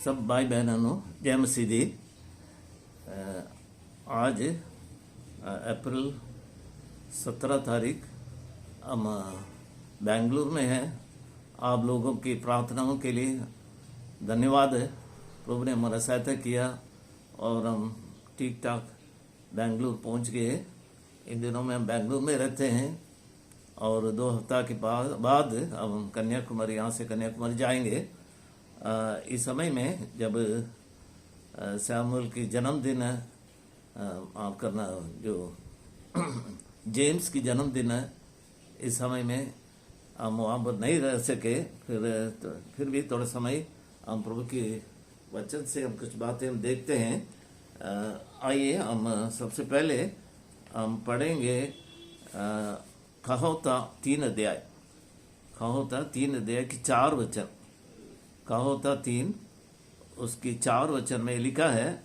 सब भाई बहनों ਨੂੰ जय मसीह दी। आज अप्रैल 17 तारीख हम बेंगलुरु में हैं। आप लोगों की प्रार्थनाओं के लिए धन्यवाद है। प्रभु ने हमारा सहायता किया और हम ठीक ठाक बेंगलुरु पहुंच गए। इन दिनों में हम बेंगलुरु में रहते हैं और 2 हफ्ता के बाद हम कन्याकुमारी, यहाँ से कन्याकुमारी जाएंगे। इस समय में जब सैमुअल की जन्मदिन है, आप करना जो जेम्स की जन्मदिन है, इस समय में हम वहाँ पर नहीं रह सके। फिर भी थोड़ा समय हम प्रभु के वचन से हम कुछ बातें हम देखते हैं। आइए हम सबसे पहले हम पढ़ेंगे कहोता 3 अध्याय। कहोता 3 अध्याय की 4 वचन। कहोता 3 उसकी 4 वचन में लिखा है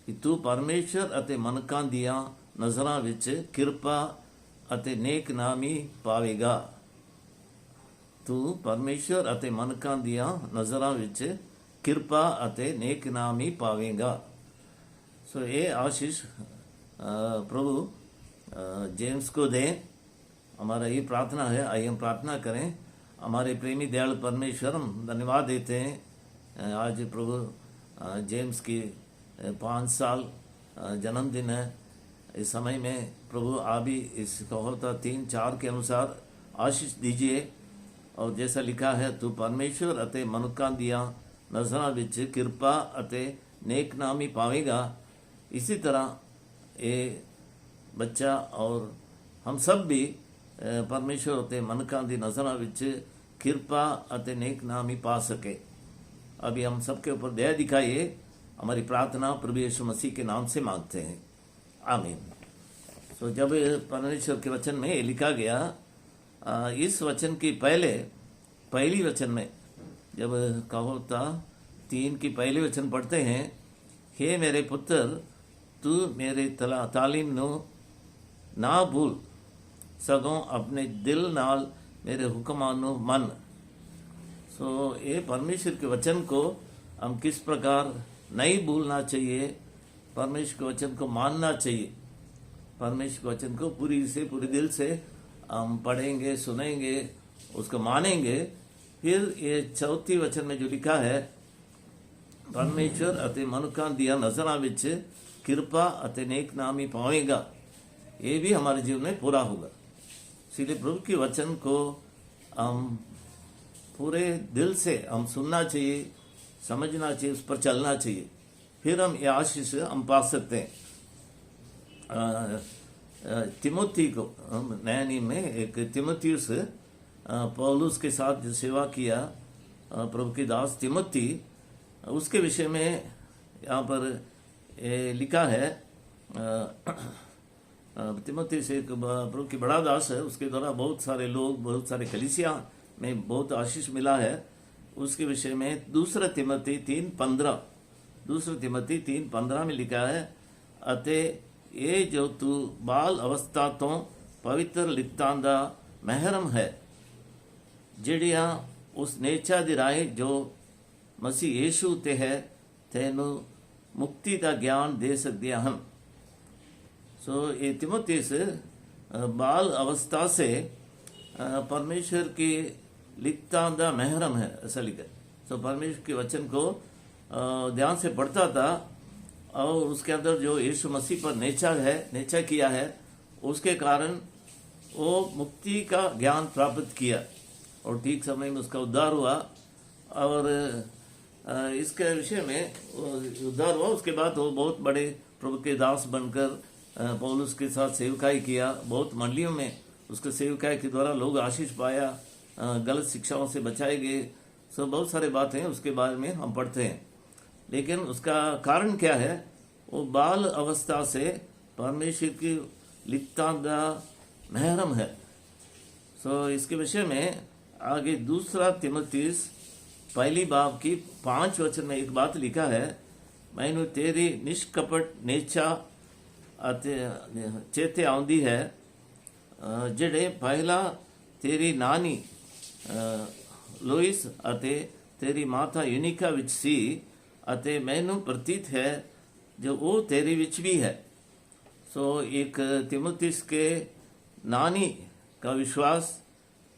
कि तू परमेश्वर ਅਤੇ ਮਨਕਾਂ ਦੀਆਂ ਨਜ਼ਰਾਂ ਵਿੱਚ ਕਿਰਪਾ ਅਤੇ ਨੇਕ ਨਾਮੀ ਪਾਵੇਗਾ। ਤੂੰ ਪਰਮੇਸ਼ਰ ਅਤੇ ਮਨਕਾਂ ਦੀਆਂ ਨਜ਼ਰਾਂ ਵਿੱਚ ਕਿਰਪਾ ਅਤੇ नेक नामी पावेगा। सो ये आशीष प्रभु जेम्स को दें, हमारा ये प्रार्थना है। आइए हम प्रार्थना करें। हमारे प्रेमी दयालु परमेश्वर, हम धन्यवाद देते हैं। आज प्रभु जेम्स की 5 साल जन्मदिन है। इस समय में प्रभु आप भी इस कहोता 3-4 के अनुसार आशीष दीजिए। और जैसा लिखा है, तू परमेश्वर ਅਤੇ ਮਨੁੱਖਾਂ ਦੀਆਂ ਨਜ਼ਰਾਂ ਵਿੱਚ ਕਿਰਪਾ ਅਤੇ नेक नामी पावेगा। इसी तरह ये बच्चा और हम सब भी परमेश्वर ਅਤੇ ਮਨੁੱਖਾਂ ਦੀ नज़ਰਾਂ ਵਿੱਚ किरपा ਅਤੇ नेक नामी पा सके। अभी हम सबके ऊपर दया दिखाइए। हमारी प्रार्थना प्रभु यीशु मसीह के नाम से मांगते हैं, आमीन। तो जब परमेश्वर के वचन में ये लिखा गया, इस वचन की पहली वचन में जब कहोता 3 की पहली वचन पढ़ते हैं, हे मेरे पुत्र, तू मेरे तालीम ਨੂੰ ना भूल, सगों अपने दिल नाल मेरे हुक्मां ਨੂੰ मन। सो ये परमेश्वर के वचन को हम किस प्रकार नहीं भूलना चाहिए, परमेश्वर के वचन को मानना चाहिए। परमेश्वर के वचन को पूरे दिल से हम पढ़ेंगे, सुनेंगे, उसको मानेंगे। फिर ये 4 वचन में जो लिखा है, परमेश्वर ਅਤੇ ਮਨੁੱਖਾਂ ਦੀਆਂ ਨਜ਼ਰਾਂ ਵਿੱਚ किरपा ਅਤੇ नेक नामी पावेगा, ये भी हमारे जीवन में पूरा होगा। इसलिए प्रभु के वचन को हम पूरे दिल से हम सुनना चाहिए, समझना चाहिए, उस पर चलना चाहिए। फिर हम ये आशीष हम पा सकते हैं। तिमोथी को नया नियम में एक तिमोथियुस पौलुस के साथ जो सेवा किया, प्रभु के दास तिमोथी, उसके विषय में यहाँ पर लिखा है। तिमोथी से एक प्रभु की बड़ा दास है, उसके द्वारा बहुत सारे लोग, बहुत सारे कलीसिया में बहुत आशीष मिला है। उसके विषय में 2 तिमोथी 3:15 में लिखा है, अते ये जो तू बाल अवस्था तो पवित्र लिप्तां दा महरम है, ਜਿਹੜੀਆਂ उस नेचा दी राह जो मसीह यीशु ते है, तेनू मुक्ति का ज्ञान दे सकदियां हन। सो ये तिमोथियुस बाल अवस्था से परमेश्वर की लिखता दा महरम है, ऐसा लिखा। सो परमेश्वर के वचन को ध्यान से पढ़ता था और उसके अंदर जो यीशु मसीह पर नेचा किया है, उसके कारण वो मुक्ति का ज्ञान प्राप्त किया और ठीक समय में उसका उद्धार हुआ। और इसके विषय में उद्धार हुआ, उसके बाद वो बहुत बड़े प्रभु के दास बनकर पौलुस के साथ सेवकाई किया। बहुत मंडलियों में उसके सेवकाई के द्वारा लोग आशीष पाया, गलत शिक्षाओं से बचाए गए। सो बहुत सारे बातें उसके बारे में हम पढ़ते हैं। लेकिन उसका कारण क्या है? वो बाल अवस्था से परमेश्वर की लिप्ता दा महरम है। सो इसके विषय में आगे 2 तिमोथियुस 1 बाब की 5 वचन में एक बात लिखा है, मैनू तेरी निष्कपट नेचा चेते आउंदी है, ਜਿਹੜੇ ਪਹਿਲਾਂ ਤੇਰੀ ਨਾਨੀ ਲੋਇਸ ਅਤੇ ਤੇਰੀ ਮਾਤਾ ਯੂਨੀਕਾ ਵਿੱਚ ਸੀ ਅਤੇ ਮੈਨੂੰ ਪ੍ਰਤੀਤ है जो वो तेरे विच भी है। सो एक तिमुथियुस के नानी का विश्वास,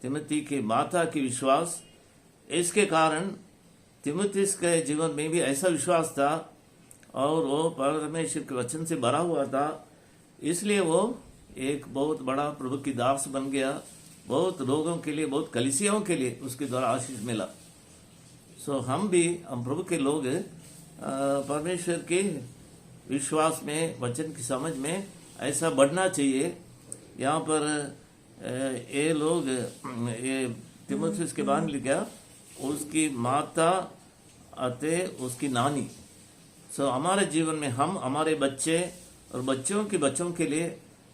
तिमुथी की माता की विश्वास, इसके कारण तिमुथियुस के जीवन में भी ऐसा विश्वास था और वो परमेश्वर के वचन से भरा हुआ था, इसलिए वो एक बहुत बड़ा प्रभु की दास बन गया। बहुत लोगों के लिए, बहुत कलीसियाओं के लिए उसके द्वारा आशीष मिला। सो हम प्रभु के लोग परमेश्वर के विश्वास में, वचन की समझ में ऐसा बढ़ना चाहिए। यहाँ पर ये लोग, ये तिमुथियुस के बारे में लिखा, उसकी माता अते उसकी नानी। सो हमारे जीवन में हम, हमारे बच्चे और बच्चों के बच्चों के लिए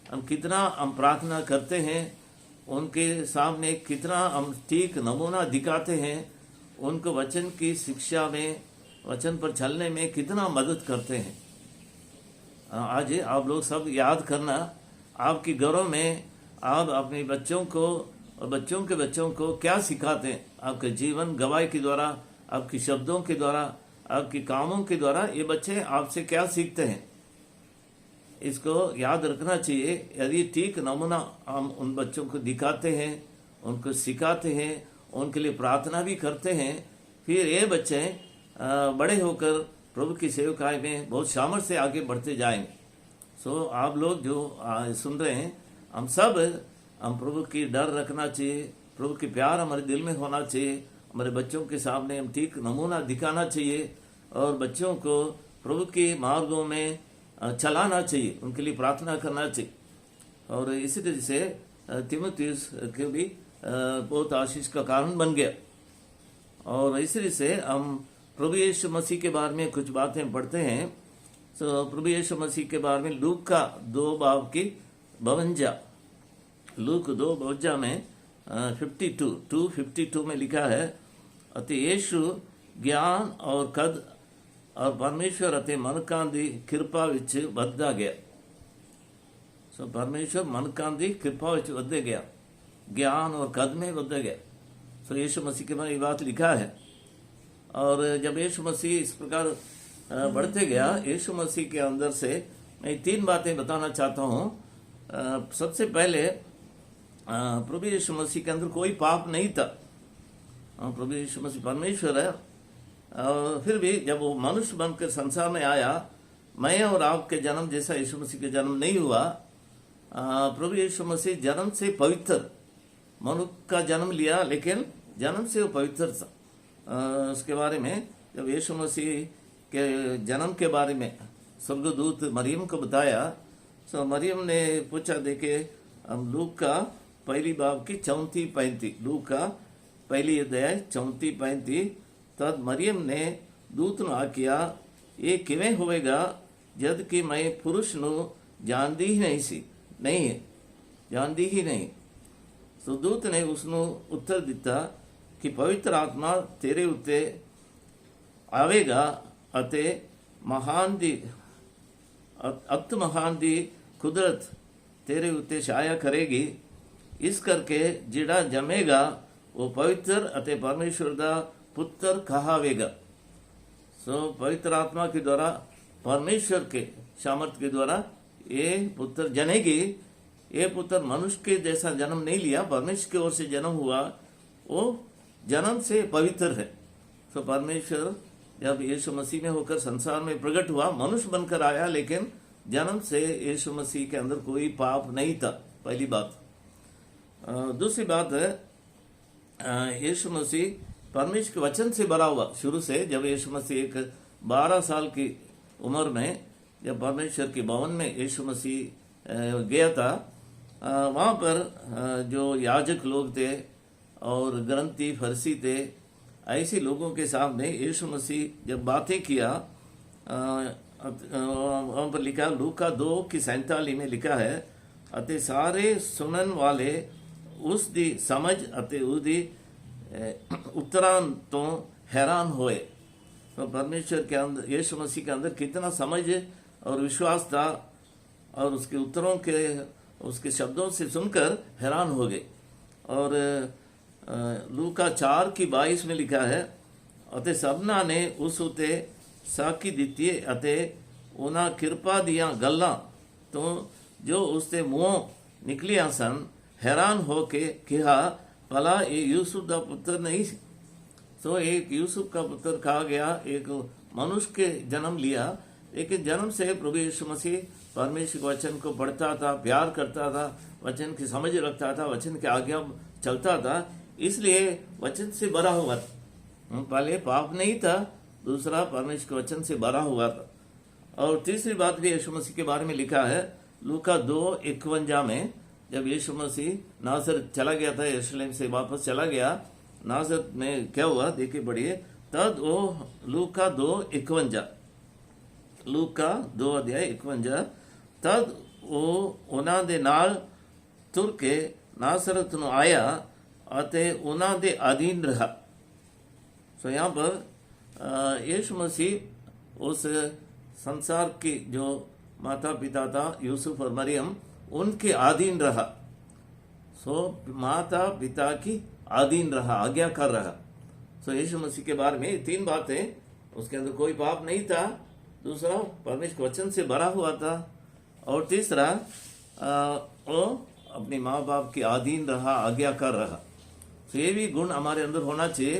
हम कितना प्रार्थना करते हैं, उनके सामने कितना हम ठीक नमूना दिखाते हैं, उनको वचन की शिक्षा में, वचन पर चलने में कितना मदद करते हैं। आज आप लोग सब याद करना, आपके घरों में आप अपने बच्चों को और बच्चों के बच्चों को क्या सिखाते हैं। आपके जीवन गवाही के द्वारा, आपके शब्दों के द्वारा, आपके कामों के द्वारा ये बच्चे आपसे क्या सीखते हैं, इसको याद रखना चाहिए। यदि ठीक नमूना हम उन बच्चों को दिखाते हैं, उनको सिखाते हैं, उनके लिए प्रार्थना भी करते हैं, फिर ये बच्चे बड़े होकर प्रभु की सेवकाई में बहुत सामर्थ्य से आगे बढ़ते जाएंगे। सो आप लोग जो सुन रहे हैं, हम प्रभु की डर रखना चाहिए, प्रभु की प्यार हमारे दिल में होना चाहिए, हमारे बच्चों के सामने हम ठीक नमूना दिखाना चाहिए और बच्चों को प्रभु के मार्गों में चलाना चाहिए, उनके लिए प्रार्थना करना चाहिए। और इसी तरह से तिमुथियुस के भी बहुत आशीष का कारण बन गया। और इसी तरह से हम प्रभु यीशु मसीह के बारे में कुछ बातें पढ़ते हैं। तो प्रभु यीशु मसीह के बारे में लूक का 2:52, लूक 2:52 में 2:52 में लिखा है, अते यीशु ज्ञान और कद और परमेश्वर अते मनकां दी कृपा विच वधदा गया। सो परमेश्वर मनकां दी कृपा विच वधदा गया, ज्ञान और कद में वधदा गया। सो यीशु मसीह के बारे में ये बात लिखा है। और जब यीशु मसीह इस प्रकार बढ़ते गया, यीशु मसीह के अंदर से मैं 3 बातें बताना चाहता हूँ। सबसे पहले प्रभु यीशु मसीह के अंदर कोई पाप नहीं था। प्रभु यीशु मसीह परमेश्वर है, और फिर भी जब वो मनुष्य बनकर संसार में आया, मैं और आपके जन्म जैसा यीशु मसीह के जन्म नहीं हुआ। प्रभु यीशु मसीह जन्म से पवित्र, मनुष्य का जन्म लिया लेकिन जन्म से वो पवित्र था। उसके बारे में जब यीशु मसीह के जन्म के बारे में स्वर्गदूत मरियम को बताया, तो मरियम ने पूछा, देखे हम लूक का 1 बाब की 34-35, लूक का 1 अध्याय 34-35, तद मरियम ने दूत ਨੂੰ ਆਖਿਆ, ਇਹ ਕਿਵੇਂ ਹੋਵੇਗਾ ਜਦ ਕਿ ਮੈਂ ਪੁरुष ਨੂੰ ਜਾਣਦੀ ਹੀ ਨਹੀਂ ਸੀ, ਜਾਣਦੀ ਹੀ ਨਹੀਂ। ਸੋ ਦੂਤ ਨੇ ਉਸ ਨੂੰ ਉੱਤਰ ਦਿੱਤਾ ਕਿ ਪਵਿੱਤਰ ਆਤਮਾ ਤੇਰੇ ਉੱਤੇ ਆਵੇਗਾ ਅਤੇ ਅਤ ਮਹਾਨ ਦੀ ਕੁਦਰਤ ਤੇਰੇ ਉੱਤੇ ਛਾਇਆ ਕਰੇਗੀ। ਇਸ ਕਰਕੇ ਜਿਹੜਾ ਜੰਮੇਗਾ ਉਹ ਪਵਿੱਤਰ ਅਤੇ ਪਰਮੇਸ਼ਵਰ ਦਾ पुत्र कहावेगा। सो पवित्र आत्मा के द्वारा, परमेश्वर के सामर्थ्य के द्वारा ये पुत्र जनेगी। ये पुत्र मनुष्य के जैसा जन्म नहीं लिया, परमेश्वर की ओर से जन्म हुआ, वो जन्म से पवित्र है। सो परमेश्वर जब यीशु मसीह में होकर संसार में प्रकट हुआ, मनुष्य बनकर आया, लेकिन जन्म से यीशु मसीह के अंदर कोई पाप नहीं था, पहली बात। दूसरी बात है, यीशु मसीह परमेश्वर के वचन से भरा हुआ शुरू से। जब यीशु मसीह एक 12 साल की उम्र में जब परमेश्वर के भवन में यीशु मसीह गया था, वहाँ पर जो याजक लोग थे और ग्रंथी फरीसी थे, ऐसे लोगों के सामने यीशु मसीह जब बातें किया, वहाँ पर लिखा, लूका 2:47 में लिखा है, अते सारे सुनन वाले उस दी समझ अते उदी उत्तरां तो हैरान हुए। तो परमेश्वर के अंदर, यीशु मसीह के अंदर कितना समझ और विश्वास था, और उसके उत्तरों के, उसके शब्दों से सुनकर हैरान हो गए। और लूका 4:22 में लिखा है, अते सबना ने उस उते ਸਾਖੀ ਦਿੱਤੀ ਅਤੇ ਉਹਨਾਂ ਕਿਰਪਾ ਦੀਆਂ ਗੱਲਾਂ ਤੋਂ ਜੋ ਉਸਦੇ ਮੂੰਹੋਂ ਨਿਕਲੀਆਂ ਸਨ हैरान हो के कहा भला ये यूसुफ का पुत्र नहीं। तो एक यूसुफ का पुत्र कहा गया, एक मनुष्य के जन्म लिया, लेकिन जन्म से प्रभु यीशु मसीह परमेश्वर के वचन को पढ़ता था, प्यार करता था, वचन की समझ रखता था, वचन के आज्ञा चलता था, इसलिए वचन से भरा हुआ था। पहले पाप नहीं था, दूसरा परमेश्वर के वचन से भरा हुआ था। और तीसरी बात भी यीशु मसीह के बारे में लिखा है लूका 2:51 में, जब यीशु मसीह नासरत चला गया था, यरूशलेम से वापस चला गया, नासरत में क्या हुआ देखिए पढ़िए। तद वो लूका 2:51, लूका 2:51, तद वो ਉਹਨਾਂ ਦੇ ਨਾਲ ਤੁਰ ਕੇ नासरत ਨੂੰ आया ਅਤੇ ਉਹਨਾਂ ਦੇ अधीन रहा। सो यहाँ पर यीशु मसीह उस संसार की जो माता पिता था यूसुफ और मरियम, उनके अधीन रहा। सो माता पिता की अधीन रहा, आज्ञाकार रहा। सो यीशु मसीह के बारे में 3 बातें, उसके अंदर कोई पाप नहीं था, दूसरा परमेश्वर के वचन से भरा हुआ था, और तीसरा वो अपने माँ बाप के अधीन रहा, आज्ञाकार रहा। तो ये भी गुण हमारे अंदर होना चाहिए।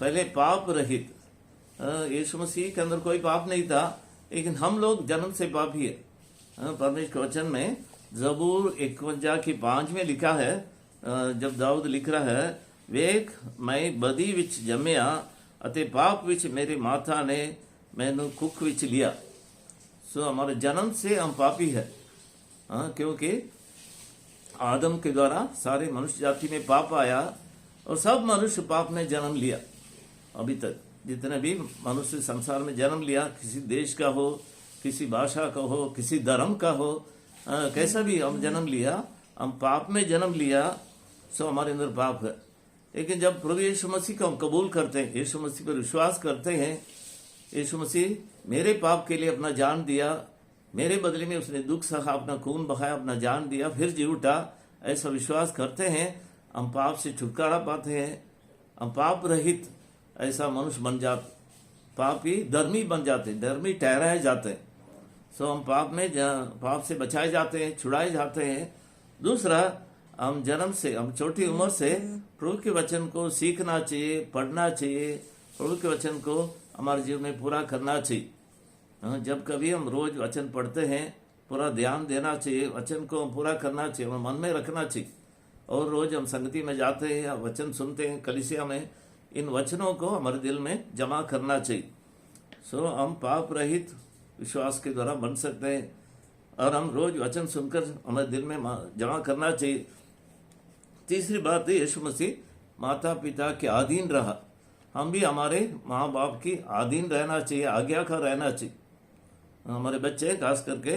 पहले पाप रहित, यीशु मसीह के अंदर कोई पाप नहीं था, लेकिन हम लोग जन्म से पापी है। परमेश्वर के वचन में जबूर 51:5 में लिखा है, जब दाऊद लिख रहा है, ਵੇਖ ਮੈਂ ਬਦੀ ਵਿੱਚ ਜੰਮਿਆ ਅਤੇ पाप ਵਿੱਚ मेरी माता ने मैनू कुख ਵਿੱਚ लिया। सो हमारे जन्म से हम पापी है, क्योंकि आदम के द्वारा सारे मनुष्य जाति में पाप आया और सब मनुष्य पाप में जन्म लिया। अभी तक जितने भी मनुष्य संसार में जन्म लिया, किसी देश का हो, किसी भाषा का हो, किसी धर्म का हो, कैसा भी हम जन्म लिया, हम पाप में जन्म लिया, सो हमारे अंदर पाप है। लेकिन जब प्रभु यीशु मसीह को हम कबूल करते हैं, यीशु मसीह पर विश्वास करते हैं, यीशु मसीह मेरे पाप के लिए अपना जान दिया, मेरे बदले में उसने दुख सहा, अपना खून बहाया, अपना जान दिया, फिर जी उठा, ऐसा विश्वास करते हैं, हम पाप से छुटकारा पाते हैं, हम पाप रहित ऐसा मनुष्य बन जाते, पापी धर्मी बन जाते, धर्मी ठहराए जाते हैं। सो हम पाप से बचाए जाते हैं, छुड़ाए जाते हैं। दूसरा, हम जन्म से, हम छोटी उम्र से प्रभु के वचन को सीखना चाहिए, पढ़ना चाहिए, प्रभु के वचन को हमारे जीवन में पूरा करना चाहिए। जब कभी हम रोज वचन पढ़ते हैं, पूरा ध्यान देना चाहिए, वचन को हम पूरा करना चाहिए, हम मन में रखना चाहिए। और रोज हम संगति में जाते हैं या वचन सुनते हैं कलीसिया में, इन वचनों को हमारे दिल में जमा करना चाहिए। सो हम पाप रहित विश्वास के द्वारा बन सकते हैं, और हम रोज वचन सुनकर हमारे दिल में जमा करना चाहिए। तीसरी बात है, यीशु मसीह माता पिता के अधीन रहा। हम भी हमारे माँ बाप की अधीन रहना चाहिए, आज्ञाकार रहना चाहिए। हमारे बच्चे खास करके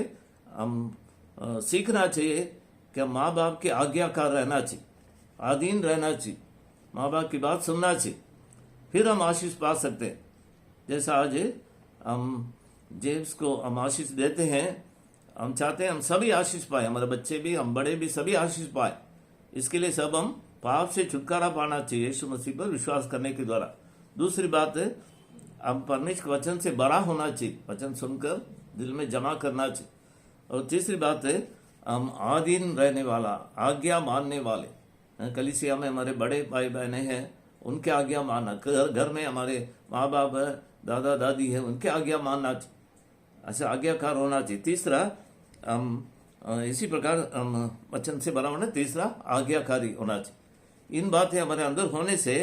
हम सीखना चाहिए कि माँ बाप के आज्ञाकार रहना चाहिए, अधीन रहना चाहिए, माँ बाप की बात सुनना चाहिए, फिर हम आशीष पा सकते हैं। जैसा आज हम जेम्स को हम आशीष देते हैं, हम चाहते हैं हम सभी आशीष पाए, हमारे बच्चे भी, हम बड़े भी, सभी आशीष पाए। इसके लिए सब हम पाप से छुटकारा पाना चाहिए यीशु मसीह पर विश्वास करने के द्वारा। दूसरी बात है, हम परमेश्वर के वचन से बड़ा होना चाहिए, वचन सुनकर दिल में जमा करना चाहिए। और तीसरी बात है, हम अधीन रहने वाला, आज्ञा मानने वाले। कलीसिया में हमारे बड़े भाई बहनें हैं, उनके आज्ञा मानना, घर में हमारे माँ बाप है, दादा दादी है, उनके आज्ञा मानना चाहिए, ऐसा आज्ञाकार होना चाहिए। तीसरा, हम इसी प्रकार हम वचन से बड़ा होना, तीसरा आज्ञाकारी होना चाहिए। इन बातें हमारे अंदर होने से,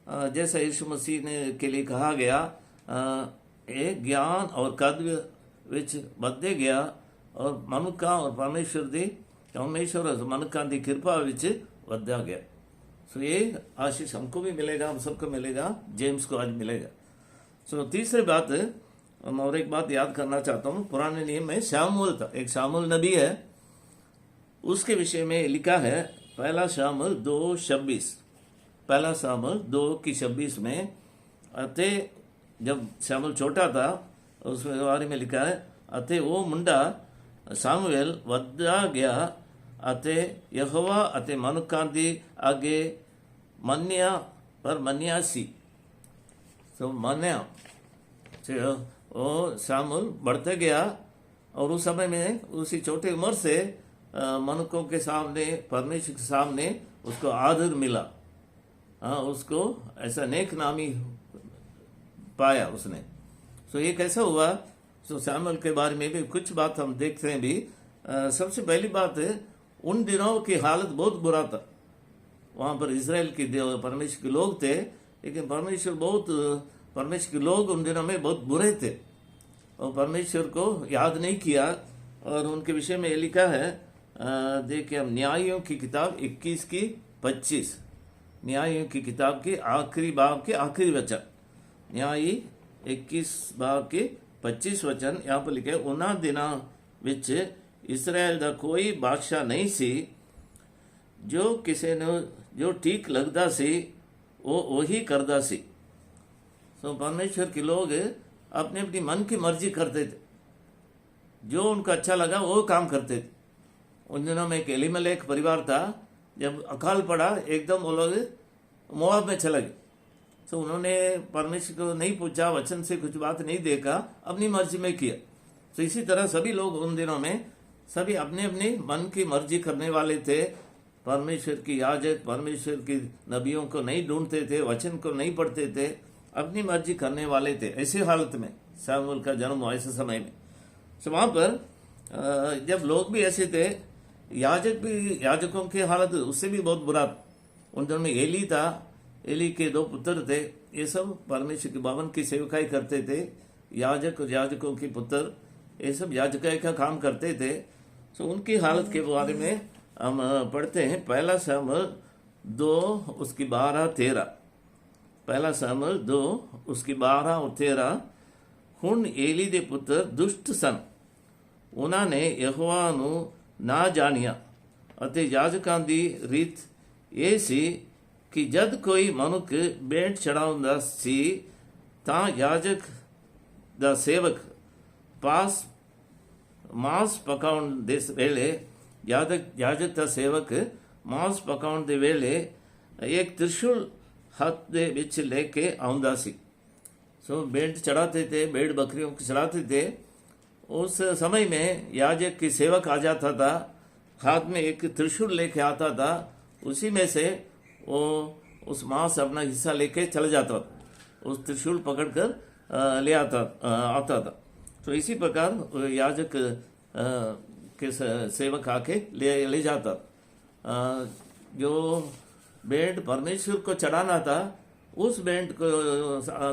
जैसा यीशु मसीह ने के लिए कहा गया, एक ज्ञान और कद विच बढ़ते गया, और मनुका और परमेश्वर और मनुका की कृपा विच बढ़ता गया। सो ये आशीष हमको भी मिलेगा, हम सबको मिलेगा, जेम्स को आज मिलेगा। सो तीसरी बात, मैं और एक बात याद करना चाहता हूँ। पुराने नियम में शामुएल था, एक शामुएल नबी है, उसके विषय में लिखा है पहला शामुएल 2:26, पहला शामुएल 2:26 में, अते जब शामुएल छोटा था उसके बारे में लिखा है, अते वो मुंडा शामुएल वधा गया अते यहोवा अते मनुक्खां दी आगे मन्या सी। सो मन्या वो शामुल बढ़ते गया और उस समय में उसी छोटी उम्र से मनुष्यों के सामने, परमेश्वर के सामने उसको आदर मिला। उसको ऐसा नेक नामी पाया उसने। सो ये कैसा हुआ? सो शामुल के बारे में भी कुछ बात हम देखते हैं भी। सबसे पहली बात है, उन दिनों की हालत बहुत बुरा था। वहाँ पर इजराइल के परमेश्वर के लोग थे, लेकिन परमेश्वर के लोग उन दिनों में बहुत बुरे थे और परमेश्वर को याद नहीं किया। और उनके विषय में ये लिखा है, देखिए हम न्यायों की किताब 21 की 25, न्यायों की किताब के आखिरी बाब के आखिरी वचन, न्यायी 21 बाब के 25 वचन यहाँ पर लिखे, उन्हां दिनां विच इस्राएल दा कोई बादशाह नहीं सी, जो किसी ने जो ठीक लगता सी वो वही करता सी। सो परमेश्वर के लोग अपने अपनी मन की मर्जी करते थे, जो उनको अच्छा लगा वो काम करते थे। उन दिनों में एक एलीमेलेक परिवार था, जब अकाल पड़ा एकदम वो लोग मोआब में चले गए। तो उन्होंने परमेश्वर को नहीं पूछा, वचन से कुछ बात नहीं देखा, अपनी मर्जी में किया। तो इसी तरह सभी लोग उन दिनों में सभी अपने अपने मन की मर्जी करने वाले थे। परमेश्वर की याजक, परमेश्वर की नबियों को नहीं ढूंढते थे, वचन को नहीं पढ़ते थे, अपनी मर्जी करने वाले थे। ऐसी हालत में शामुएल का जन्म हुआ ऐसे समय में। तो वहाँ पर जब लोग भी ऐसे थे, याजकों की हालत उससे भी बहुत बुरा। उन दिनों में एली था, एली के 2 पुत्र थे, ये सब परमेश्वर के भवन की सेवकाई करते थे। याजक और याजकों के पुत्र ये सब याजकाई का काम करते थे। तो उनकी हालत के बारे में हम पढ़ते हैं, 1 शमूएल 2 उसकी 12-13, 1 शमूएल 2 उसकी 12 और 13। ਹੁਣ ਏਲੀ ਦੇ ਪੁੱਤਰ ਦੁਸ਼ਟ ਸਨ, ਉਹਨਾਂ ਨੇ ਯਹੋਵਾ ਨੂੰ ਨਾ ਜਾਣਿਆ ਅਤੇ ਯਾਜਕਾਂ ਦੀ ਰੀਤ ਇਹ ਸੀ ਕਿ ਜਦ ਕੋਈ ਮਨੁੱਖ ਭੇਂਟ ਚੜਾਉਂਦਾ ਸੀ ਤਾਂ ਯਾਜਕ ਦਾ ਸੇਵਕ ਮਾंस ਪਕਾਉਣ ਦੇ ਵੇਲੇ याजक का सेवक मांस पकाउण दे वेले एक त्रिशूल हाथ दे विच लेके आउंदा सी। सो भेंट चढ़ाते थे, भेड़ बकरियों को चढ़ाते थे। उस समय में याजक की सेवक आ जाता था, हाथ में एक त्रिशूल लेके आता था, उसी में से वो उस मांस अपना हिस्सा लेके चल जाता था, उस त्रिशूल पकड़कर ले आता था। तो इसी प्रकार याजक के सेवक आके ले जाता। जो भेंट परमेश्वर को चढ़ाना था, उस भेंट को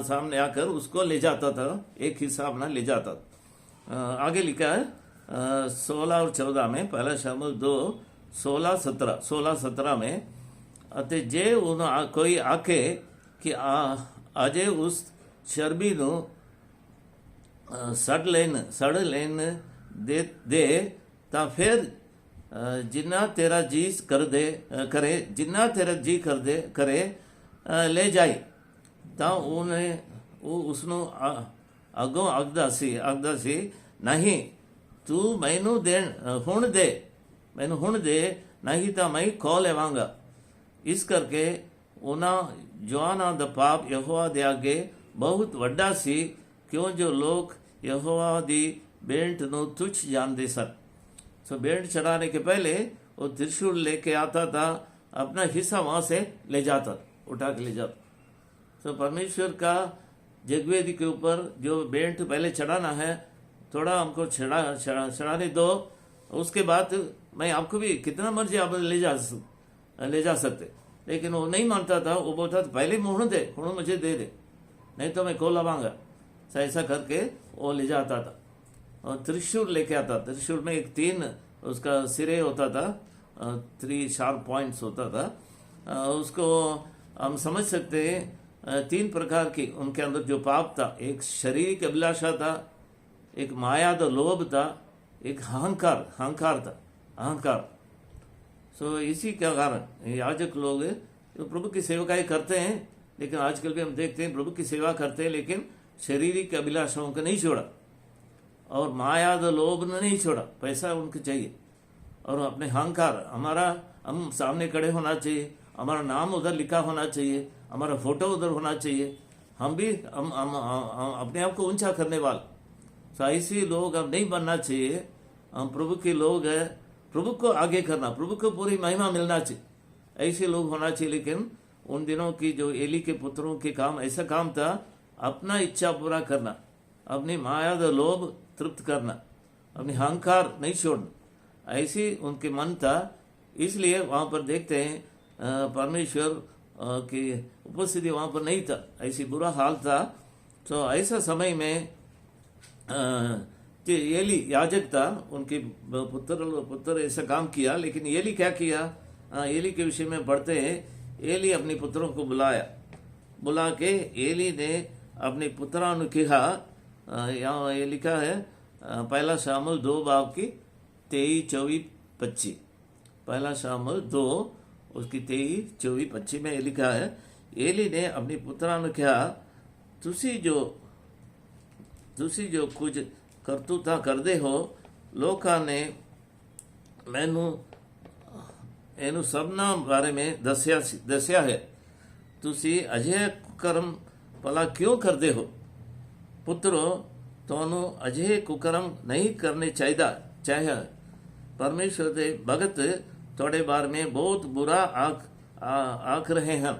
सामने आकर उसको ले जाता था, एक हिस्सा अपना ले जाता। आगे लिखा है 16 और 14 में, 1 शमूएल 2 16-17 में, ਅਤੇ ਜੇ ਉਹਨਾਂ ਕੋਈ ਆਖੇ ਕਿ ਅਜੇ ਉਸ ਚਰਬੀ ਨੂੰ ਸੜ ਲੈਣ ਦੇ ਤਾਂ ਫਿਰ ਜਿੰਨਾ ਤੇਰਾ ਜੀ ਕਰੇ ਜਿੰਨਾ ਤੇਰਾ ਜੀ ਕਰੇ ਲੈ ਜਾਈ। ਤਾਂ ਉਹ ਉਸਨੂੰ ਅੱਗੋਂ ਆਖਦਾ ਸੀ ਨਹੀਂ ਤੂੰ ਮੈਨੂੰ ਹੁਣ ਦੇ ਨਹੀਂ ਤਾਂ ਮੈਂ ਖੋਹ ਲਵਾਂਗਾ। ਇਸ ਕਰਕੇ ਉਹਨਾਂ ਜਵਾਨਾਂ ਦਾ ਪਾਪ ਯਹੋਵਾ ਦੇ ਅੱਗੇ ਬਹੁਤ ਵੱਡਾ ਸੀ, क्यों जो लोग यहोवा दी भेंट नो तुच्छ जानते सन। सो भेंट चढ़ाने के पहले वो त्रिशूल लेके आता था, अपना हिस्सा वहाँ से ले जाता, उठा के ले जाता। सो परमेश्वर का जगवेदी के ऊपर जो भेंट पहले चढ़ाना है, थोड़ा हमको चढ़ाने दो, उसके बाद मैं आपको भी कितना मर्जी आप ले जा सकते। लेकिन वो नहीं मानता था, वो बोलता था पहले हुण मुझे दे दे, नहीं तो मैं खो लवांगा। ऐसा करके वो ले जाता था और त्रिशूल लेके आता। त्रिशूल में एक 3 उसका सिरे होता था, 3 शार्प पॉइंट्स होता था। उसको हम समझ सकते हैं 3 प्रकार की उनके अंदर जो पाप था। एक शारीरिक अभिलाषा था, एक माया द लोभ था, एक अहंकार था, अहंकार। सो इसी के कारण याजक लोग तो प्रभु की सेवकाई करते हैं, लेकिन आजकल भी हम देखते हैं प्रभु की सेवा करते हैं, लेकिन शारीरिक अभिलाषाओं को नहीं छोड़ा और माया द लोभ ने नहीं छोड़ा। पैसा उनको चाहिए और अपने अहंकार, हम सामने खड़े होना चाहिए, हमारा नाम उधर लिखा होना चाहिए, हमारा फोटो उधर होना चाहिए, हम भी हम अपने आप को ऊंचा करने वाले। तो ऐसे लोग अब नहीं बनना चाहिए। हम प्रभु के लोग हैं, प्रभु को आगे करना, प्रभु को पूरी महिमा मिलना चाहिए, ऐसे लोग होना चाहिए। लेकिन उन दिनों की जो एली के पुत्रों के काम ऐसा काम था, अपना इच्छा पूरा करना, अपनी माया व लोभ तृप्त करना, अपनी अहंकार नहीं छोड़ना, ऐसी उनके मन था। इसलिए वहाँ पर देखते हैं परमेश्वर की उपस्थिति वहाँ पर नहीं था, ऐसी बुरा हाल था। तो ऐसा समय में एली याजक था, उनके पुत्र ऐसा काम किया। लेकिन एली क्या किया, एली के विषय में पढ़ते हैं, एली अपने पुत्रों को बुला के एली ने अपने पुत्रों ने कहा, यहाँ ये लिखा है पहला शामुल 2 बाब की 23, 24, 25, पहला शामुल 2 उसकी 23, 24, 25 में ये लिखा है, एली ने अपने पुत्रों ने कहा, ਤੁਸੀਂ ਜੋ ਕੁਝ ਕਰਤੂਤਾਂ ਕਰਦੇ ਹੋ, ਲੋਕਾਂ ਨੇ ਮੈਨੂੰ ਇਹਨੂੰ ਸਭਨਾਂ ਬਾਰੇ में ਦੱਸਿਆ ਹੈ। ਤੁਸੀਂ ਅਜਿਹੇ ਕੁਕਰਮ ਭਲਾ ਕਿਉਂ ਕਰਦੇ ਹੋ? ਪੁੱਤਰੋ, ਤੁਹਾਨੂੰ ਅਜਿਹੇ ਕੁਕਰਮ ਨਹੀਂ ਕਰਨੇ ਚਾਹੀਦਾ। परमेश्वर ਦੇ ਭਗਤ ਤੁਹਾਡੇ ਬਾਰੇ में बहुत बुरा आख रहे हैं।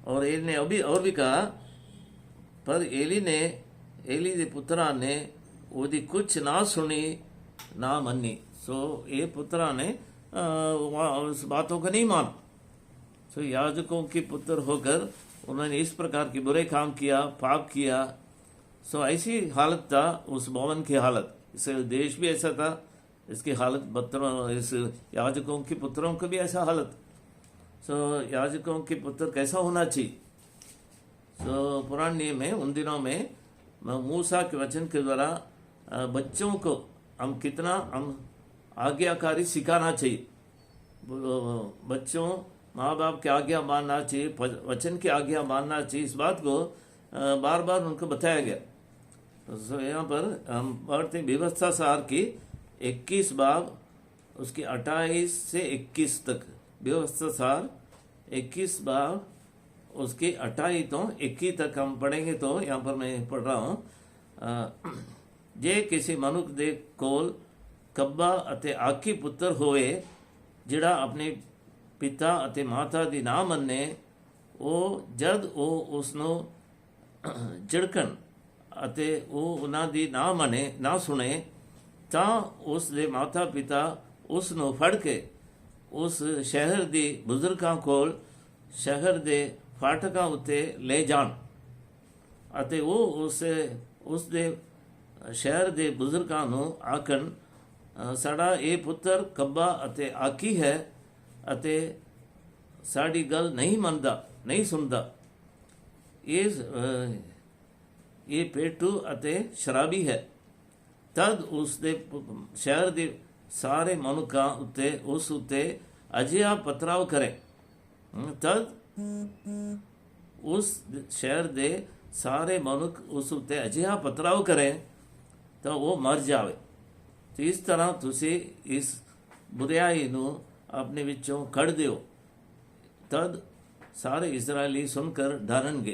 और एली ने अभी और भी कहा, पर एली ਦੇ ਪੁੱਤਰਾਂ ने ਉਹਦੀ कुछ ना सुनी ना मनी। सो ये पुत्रा ने उस बातों को नहीं माना। सो याजकों के पुत्र होकर उन्होंने इस प्रकार के बुरे काम किया, पाप किया। सो ऐसी हालत था उस भवन की हालत। इस देश भी ऐसा था, इसकी हालत इस याजकों के पुत्रों की भी ऐसा हालत। सो याजकों के पुत्र कैसा होना चाहिए? सो पुराने नियम में उन दिनों में मूसा के वचन के द्वारा बच्चों को हम आज्ञाकारी सिखाना चाहिए। बच्चों माँ बाप की आज्ञा मानना चाहिए, वचन की आज्ञा मानना चाहिए। इस बात को बार बार उनको बताया गया। तो यहाँ पर हम पढ़ते हैं व्यवस्था सार की 21 बाब उसकी 28 से 21 तक। व्यवस्था सार 21 बाब उसकी 28 तो 21 तक हम पढ़ेंगे। तो यहाँ पर मैं पढ़ रहा हूँ, जे किसी मनुख दे कोल कब्बा अते आकी पुत्र होए, जिहड़ा अपने पिता अते माता दी ना मन्ने, ਉਹ ਜਦ ਉਹ ਉਸ ਨੂੰ ਝਿੜਕਣ ਅਤੇ ਉਹ ਉਹਨਾਂ ਦੀ ਨਾ ਮੰਨੇ ਨਾ ਸੁਣੇ, ਤਾਂ ਉਸ ਦੇ ਮਾਤਾ ਪਿਤਾ ਉਸ ਨੂੰ ਫੜ ਕੇ ਉਸ ਸ਼ਹਿਰ ਦੀ ਬਜ਼ੁਰਗਾਂ ਕੋਲ ਸ਼ਹਿਰ ਦੇ ਫਾਟਕਾਂ ਉੱਤੇ ਲੈ ਜਾਣ ਅਤੇ ਉਹ ਉਸ ਦੇ ਸ਼ਹਿਰ ਦੇ ਬਜ਼ੁਰਗਾਂ ਨੂੰ ਆਖਣ, ਸਾਡਾ ਇਹ ਪੁੱਤਰ ਕੱਬਾ ਅਤੇ ਆਕੀ ਹੈ ਅਤੇ ਸਾਡੀ ਗੱਲ ਨਹੀਂ ਮੰਨਦਾ, नहीं सुनता, ये पेटू अते शराबी है। तद उस दे शहर दे सारे मनुखा उत्ते उस उत्ते अजिहा पथराव करे। तद उस शहर दे सारे मनुख उस उत्ते अजिहा पथराव करे तो वो मर जावे। तो इस तरह तुसी इस बुराई नू अपने विचों कढ़ दियो। तद सारे इजरायली सुनकर डरेंगे।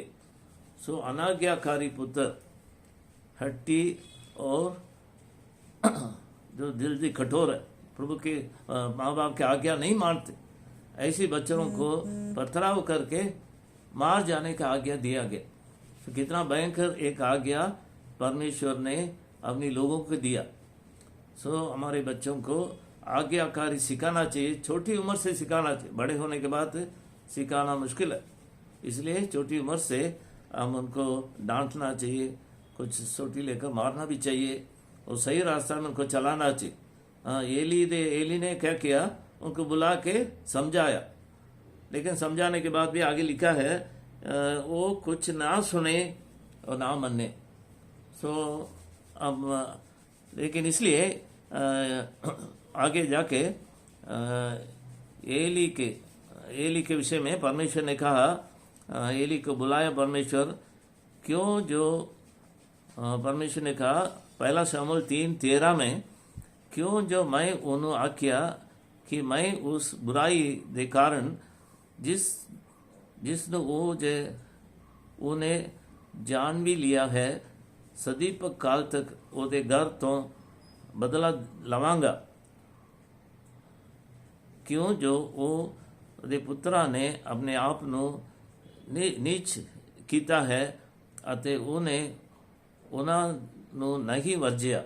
सो अनाज्ञाकारी पुत्र हट्टी और जो दिल की कठोर है, प्रभु के माँ बाप की आज्ञा नहीं मानते, ऐसे बच्चों को पथराव करके मार जाने का आज्ञा दिया गया। तो कितना भयंकर एक आज्ञा परमेश्वर ने अपने लोगों को दिया। सो हमारे बच्चों को आज्ञाकारी सिखाना चाहिए, छोटी उम्र से सिखाना चाहिए। बड़े होने के बाद सिखाना मुश्किल है, इसलिए छोटी उम्र से हम उनको डांटना चाहिए, कुछ सोटी लेकर मारना भी चाहिए और सही रास्ता में उनको चलाना चाहिए। हाँ, एली ने क्या किया, उनको बुला के समझाया, लेकिन समझाने के बाद भी आगे लिखा है वो कुछ ना सुने और ना माने। सो अब लेकिन इसलिए आगे जाके एली के विषय में परमेश्वर ने कहा, एली को बुलाया परमेश्वर, क्यों जो परमेश्वर ने कहा पहला शमूएल 3:13 में, क्यों जो मैं उन्होंने आख्या कि मैं उस बुराई के कारण जिसने वो जे ਉਹਨੇ ਜਾਣ ਵੀ ਲਿਆ ਹੈ, ਸਦੀਪਕ ਕਾਲ ਤੱਕ ਉਹਦੇ ਘਰ ਤੋਂ ਬਦਲਾ ਲਵਾਂਗਾ, ਕਿਉਂ ਜੋ ਉਹ ਉਹਦੇ ਪੁੱਤਰਾਂ ਨੇ ਆਪਣੇ ਆਪ ਨੂੰ ਨੀਚ ਕੀਤਾ ਹੈ ਅਤੇ ਉਹਨੇ ਉਹਨਾਂ ਨੂੰ ਨਹੀਂ ਵਰਜਿਆ।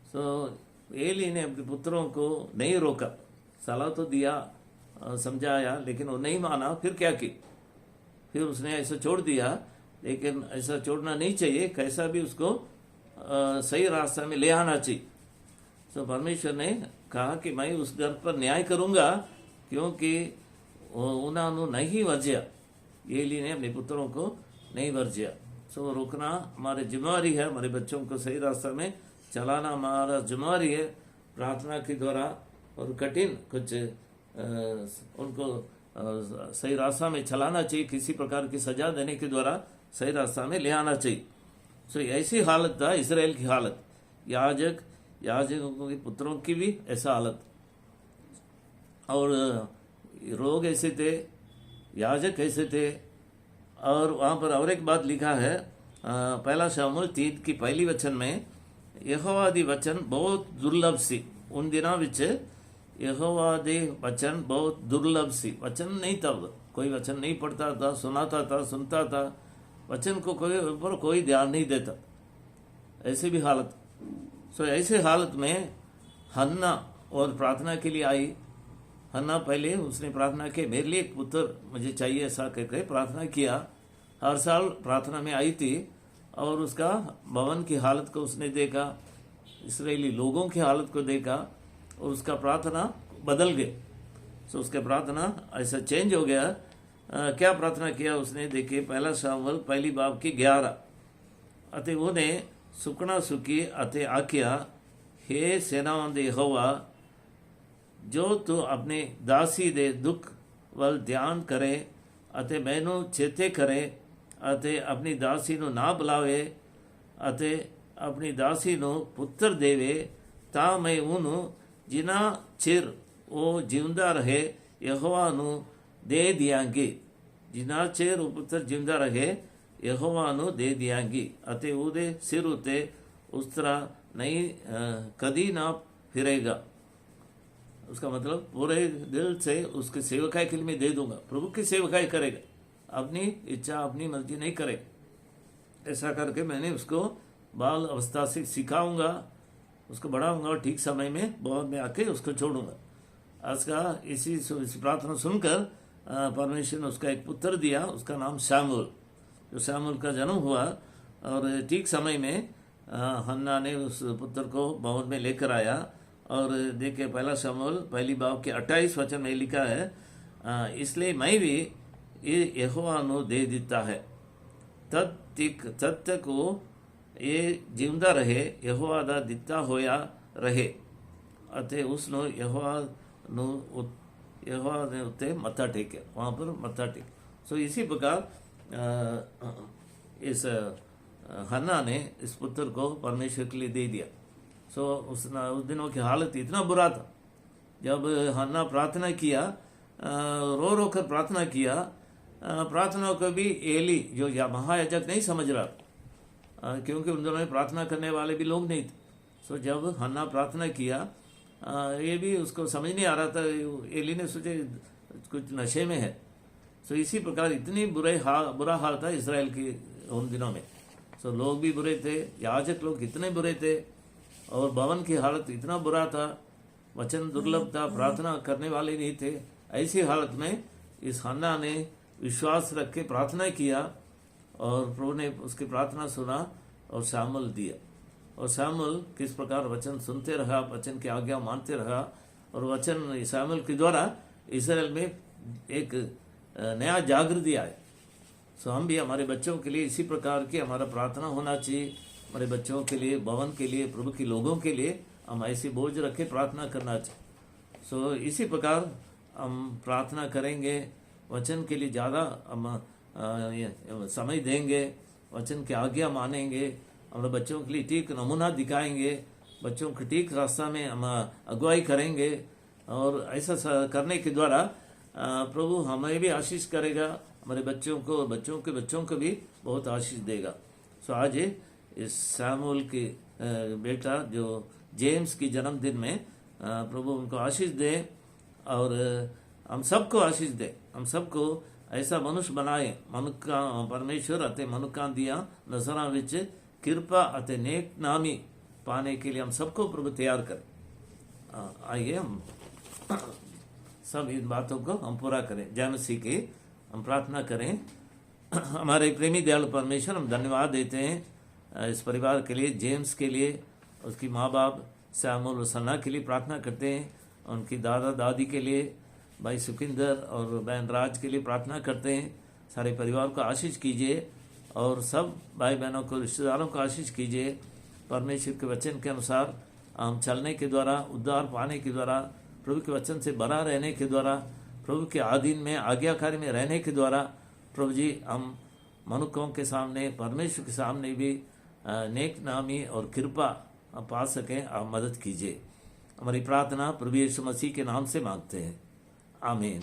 सो एली ने अपने पुत्रों को नहीं रोका, सलाह तो दिया, समझाया, लेकिन वो नहीं माना। फिर क्या की, फिर उसने ऐसा छोड़ दिया। लेकिन ऐसा छोड़ना नहीं चाहिए, कैसा भी उसको सही रास्ता में ले आना चाहिए। सो परमेश्वर ने कहा कि मैं उस घर पर न्याय करूँगा, क्योंकि उन्होंने नहीं वर्जिया, एली ने अपने पुत्रों को नहीं वर्जिया। सो रोकना हमारी जिम्मेवारी है, हमारे बच्चों को सही रास्ता में चलाना हमारा जिम्मेवारी है, प्रार्थना के द्वारा। और कठिन कुछ उनको सही रास्ता में चलाना चाहिए, किसी प्रकार की सजा देने के द्वारा सही रास्ता में ले आना चाहिए। सो ऐसी हालत था इसराइल की हालत, याजकों के पुत्रों की भी ऐसा हालत। और लोग ऐसे थे, याजक ऐसे थे। और वहाँ पर और एक बात लिखा है, पहला शमूएल 3 की पहली वचन में, यहोवा दी वचन बहुत दुर्लभ सी। उन दिनों विच यहोवा दी वचन बहुत दुर्लभ सी। वचन नहीं था, कोई वचन नहीं पढ़ता था, सुनता था, वचन को कोई ध्यान नहीं देता, ऐसी भी हालत। सो ऐसे हालत में हन्ना और प्रार्थना के लिए आई। हन्ना पहले उसने प्रार्थना की, मेरे लिए एक पुत्र मुझे चाहिए, ऐसा कहकर प्रार्थना किया। हर साल प्रार्थना में आई थी, और उसका भवन की हालत को उसने देखा, इसराइली लोगों की हालत को देखा, और उसका प्रार्थना बदल गए। सो उसका प्रार्थना ऐसा चेंज हो गया। क्या प्रार्थना किया उसने, देखिए पहला शमूएल पहली बाब की 11, अते उन्हें सुकना सुकी अते आख्या, हे सेनाओं दे यहोवा, जो तू अपने दासी दे दुख वल ध्यान करे अते मैनू चेते करे, ਅਤੇ ਆਪਣੀ ਦਾਸੀ ਨੂੰ ਨਾ ਬੁਲਾਵੇ ਅਤੇ ਆਪਣੀ ਦਾਸੀ ਨੂੰ ਪੁੱਤਰ ਦੇਵੇ, ਤਾਂ ਮੈਂ ਉਹਨੂੰ ਜਿੰਨਾ ਚਿਰ ਉਹ ਜਿਉਂਦਾ ਰਹੇ ਯਹੋਵਾ ਨੂੰ ਦੇ ਦਿਆਂਗੀ। ਜਿੰਨਾ ਚਿਰ ਉਹ ਪੁੱਤਰ ਜਿਉਂਦਾ ਰਹੇ ਯਹੋਵਾ ਨੂੰ ਦੇ ਦਿਆਂਗੀ, ਅਤੇ ਉਹਦੇ ਸਿਰ ਉੱਤੇ ਉਸ ਤਰ੍ਹਾਂ नहीं कभी ना फिरेगा। उसका मतलब पूरे दिल से उसके सेवकाई के लिए मैं दे दूंगा, प्रभु की सेवकाई करेगा, अपनी इच्छा अपनी मर्जी नहीं करेगा। ऐसा करके मैंने उसको बाल अवस्था से सिखाऊंगा, उसको बढ़ाऊंगा और ठीक समय में बहुत में आके उसको छोड़ूंगा। आज का इस प्रार्थना सुनकर परमेश्वर ने उसका एक पुत्र दिया, उसका नाम शमूएल। जो शमूएल का जन्म हुआ और ठीक समय में हन्ना ने उस पुत्र को भवन में लेकर आया। और देखिए पहला शमूएल पहली बाब के 28 वचन में लिखा है, इसलिए मैं भी ये यहोवा ਨੂੰ दे देता है, तब तक वो ये जिंदा रहे, यहोवा ਦਾ ਦਿੱਤਾ ਹੋਇਆ ਰਹੇ ਅਤੇ ਉਸ ਨੂੰ यहोवा ने उत्ते मत्था टेका, वहाँ पर मत्था टेक। सो इसी प्रकार इस हन्ना ने इस पुत्र को परमेश्वर के लिए दे दिया। सो उस दिनों की हालत इतना बुरा था, जब हन्ना प्रार्थना किया, रो रो कर प्रार्थना किया, प्रार्थना को भी एली जो महायाजक नहीं समझ रहा, क्योंकि उन दोनों में प्रार्थना करने वाले भी लोग नहीं थे। सो जब हन्ना प्रार्थना किया, ये भी उसको समझ नहीं आ रहा था, एली ने सोचे कुछ नशे में है। सो इसी प्रकार इतनी बुरा हाल था इजराइल के उन दिनों में। सो लोग भी बुरे थे, याजक लोग इतने बुरे थे, और भवन की हालत इतना बुरा था, वचन दुर्लभ था, प्रार्थना करने वाले नहीं थे। ऐसी हालत में इस हन्ना ने विश्वास रख के प्रार्थना किया, और प्रभु ने उसकी प्रार्थना सुना और शमूएल दिया। और शमूएल किस प्रकार वचन सुनते रहा, वचन की आज्ञा मानते रहा, और वचन शमूएल के द्वारा इस्राएल में एक नया जागृति आए। सो हम भी हमारे बच्चों के लिए इसी प्रकार की हमारा प्रार्थना होना चाहिए, हमारे बच्चों के लिए, भवन के लिए, प्रभु के लोगों के लिए हम ऐसी बोझ रख के प्रार्थना करना चाहिए। सो इसी प्रकार हम प्रार्थना करेंगे, वचन के लिए ज़्यादा हम समय देंगे, वचन की आज्ञा मानेंगे, हमारे बच्चों के लिए ठीक नमूना दिखाएंगे, बच्चों को ठीक रास्ता में हम अगुवाई करेंगे। और ऐसा करने के द्वारा प्रभु हमें भी आशीष करेगा, हमारे बच्चों को, बच्चों के बच्चों को भी बहुत आशीष देगा। सो आज इस सैमुअल के बेटा जो जेम्स की जन्मदिन में प्रभु उनको आशीष दे और हम सबको आशीष दे, हम सबको ऐसा मनुष्य बनाए मनुका परमेश्वर ਅਤੇ ਮਨੁੱਖਾਂ ਦੀਆਂ ਨਜ਼ਰਾਂ ਵਿੱਚ किरपा ਅਤੇ नेक नामी पाने के लिए हम सबको प्रभु तैयार करें। आइए हम सब इन बातों को हम पूरा करें। जय मसीह की हम प्रार्थना करें। हमारे प्रेमी दयालु परमेश्वर, हम धन्यवाद देते हैं इस परिवार के लिए, जेम्स के लिए, उसकी माँ बाप सैमुअल और सन्ना के लिए प्रार्थना करते हैं, उनकी दादा दादी के लिए, भाई सुखिंदर और बहन राज के लिए प्रार्थना करते हैं। सारे परिवार को आशीष कीजिए और सब भाई बहनों को, रिश्तेदारों को आशीष कीजिए। परमेश्वर के वचन के अनुसार हम चलने के द्वारा, उद्धार पाने के द्वारा, प्रभु के वचन से बना रहने के द्वारा, प्रभु के अधीन में आज्ञाकारी में रहने के द्वारा प्रभु जी हम मनुष्यों के सामने, परमेश्वर के सामने भी नेक नामी और कृपा पा सकें। आप मदद कीजिए। हमारी प्रार्थना प्रभु यीशु मसीह के नाम से मांगते हैं, आमीन।